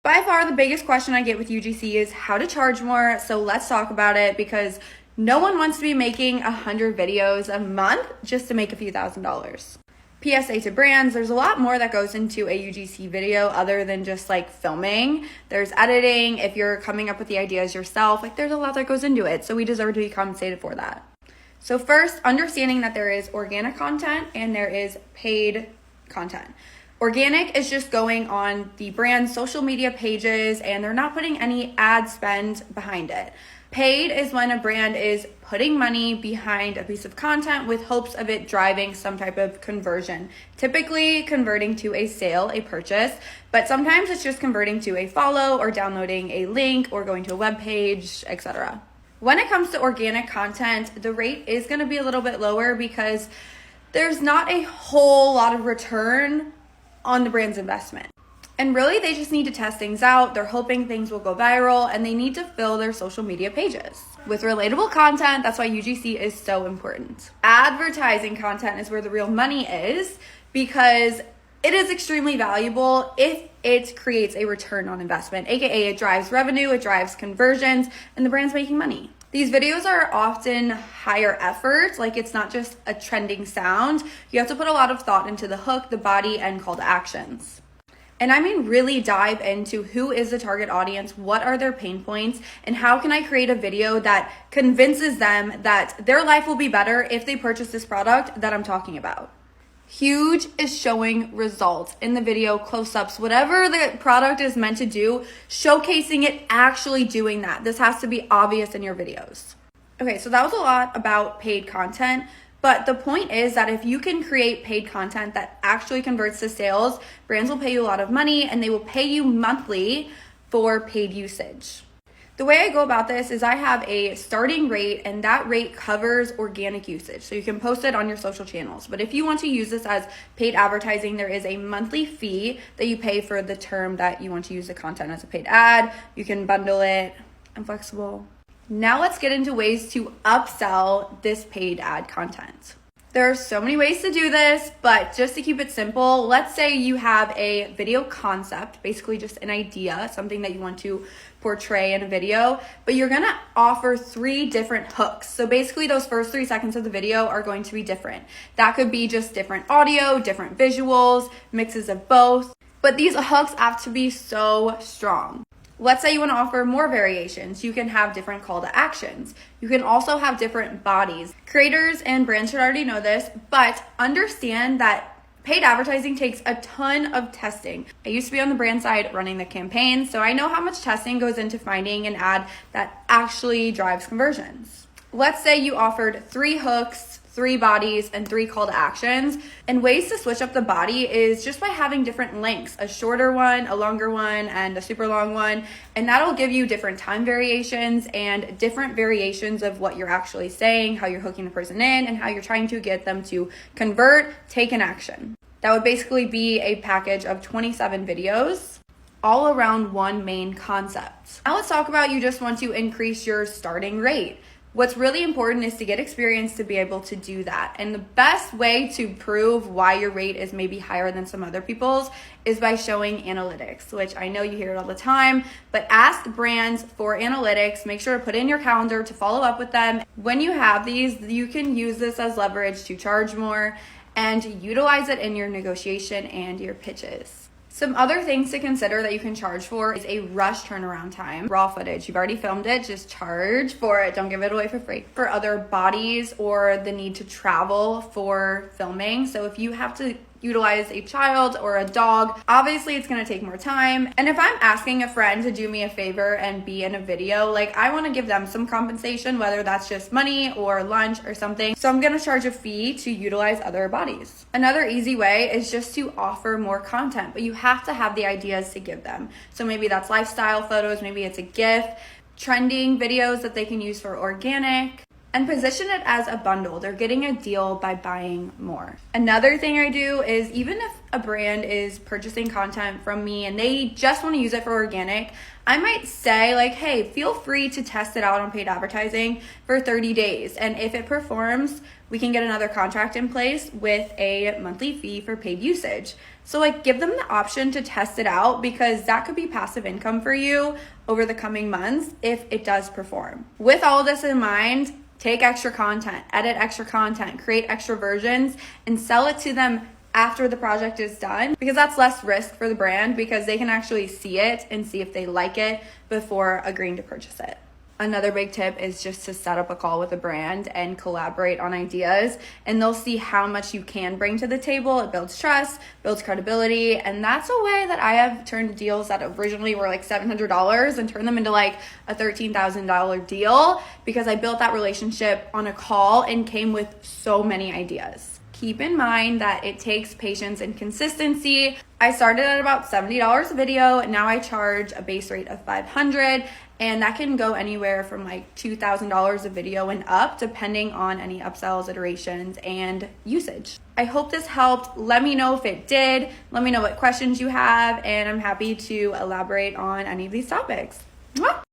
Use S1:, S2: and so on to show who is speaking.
S1: By far the biggest question I get with UGC is how to charge more. So let's talk about it, because no one wants to be making 100 videos a month just to make a few $1,000s. PSA to brands, there's a lot more that goes into a UGC video other than just like filming. There's editing, if you're coming up with the ideas yourself, like there's a lot that goes into it. So we deserve to be compensated for that. So first, understanding that there is organic content and there is paid content. Organic is just going on the brand's social media pages and they're not putting any ad spend behind it. Paid is when a brand is putting money behind a piece of content with hopes of it driving some type of conversion, typically converting to a sale, a purchase, but sometimes it's just converting to a follow or downloading a link or going to a web page, etc. When it comes to organic content, the rate is going to be a little bit lower because there's not a whole lot of return on the brand's investment. And really, they just need to test things out. They're hoping things will go viral and they need to fill their social media pages with relatable content. That's why UGC is so important. Advertising content is where the real money is because it is extremely valuable if it creates a return on investment, aka it drives revenue, it drives conversions, and the brand's making money. These videos are often higher effort, like it's not just a trending sound. You have to put a lot of thought into the hook, the body, and call to actions. And I mean really dive into who is the target audience, what are their pain points, and how can I create a video that convinces them that their life will be better if they purchase this product that I'm talking about. Huge is showing results in the video, close-ups, whatever the product is meant to do, showcasing it actually doing that. This has to be obvious in your videos. Okay, so that was a lot about paid content, but the point is that if you can create paid content that actually converts to sales, brands will pay you a lot of money and they will pay you monthly for paid usage. The way I go about this is I have a starting rate and that rate covers organic usage. So you can post it on your social channels. But if you want to use this as paid advertising, there is a monthly fee that you pay for the term that you want to use the content as a paid ad. You can bundle it. I'm flexible. Now let's get into ways to upsell this paid ad content. There are so many ways to do this, but just to keep it simple, let's say you have a video concept, basically just an idea, something that you want to portray in a video, but you're gonna offer 3 different hooks. So basically those first 3 seconds of the video are going to be different. That could be just different audio, different visuals, mixes of both, but these hooks have to be so strong. Let's say you want to offer more variations. You can have different call to actions. You can also have different bodies. Creators and brands should already know this, but understand that paid advertising takes a ton of testing. I used to be on the brand side running the campaign, so I know how much testing goes into finding an ad that actually drives conversions. Let's say you offered 3 hooks, 3 bodies, and 3 call to actions. And ways to switch up the body is just by having different lengths, a shorter one, a longer one, and a super long one. And that'll give you different time variations and different variations of what you're actually saying, how you're hooking the person in, and how you're trying to get them to convert, take an action. That would basically be a package of 27 videos, all around one main concept. Now let's talk about you just want to increase your starting rate. What's really important is to get experience to be able to do that. And the best way to prove why your rate is maybe higher than some other people's is by showing analytics, which I know you hear it all the time, but ask brands for analytics. Make sure to put in your calendar to follow up with them. When you have these, you can use this as leverage to charge more and utilize it in your negotiation and your pitches. Some other things to consider that you can charge for is a rush turnaround time. Raw footage, you've already filmed it, just charge for it. Don't give it away for free. For other bodies or the need to travel for filming. So if you have to utilize a child or a dog, obviously it's going to take more time. And if I'm asking a friend to do me a favor and be in a video, like I want to give them some compensation, whether that's just money or lunch or something. So I'm going to charge a fee to utilize other bodies. Another easy way is just to offer more content, but you have to have the ideas to give them. So maybe that's lifestyle photos, maybe it's a GIF, trending videos that they can use for organic. and position it as a bundle. They're getting a deal by buying more. Another thing I do is, even if a brand is purchasing content from me and they just want to use it for organic, I might say like, hey, feel free to test it out on paid advertising for 30 days. And if it performs, we can get another contract in place with a monthly fee for paid usage. So like, give them the option to test it out, because that could be passive income for you over the coming months if it does perform. With all of this in mind, take extra content, edit extra content, create extra versions, and sell it to them after the project is done, because that's less risk for the brand, because they can actually see it and see if they like it before agreeing to purchase it. Another big tip is just to set up a call with a brand and collaborate on ideas, and they'll see how much you can bring to the table. It builds trust, builds credibility, and that's a way that I have turned deals that originally were like $700 and turned them into like a $13,000 deal, because I built that relationship on a call and came with so many ideas. Keep in mind that it takes patience and consistency. I started at about $70 a video, and now I charge a base rate of $500, and that can go anywhere from like $2,000 a video and up, depending on any upsells, iterations, and usage. I hope this helped. Let me know if it did. Let me know what questions you have, and I'm happy to elaborate on any of these topics. Mwah!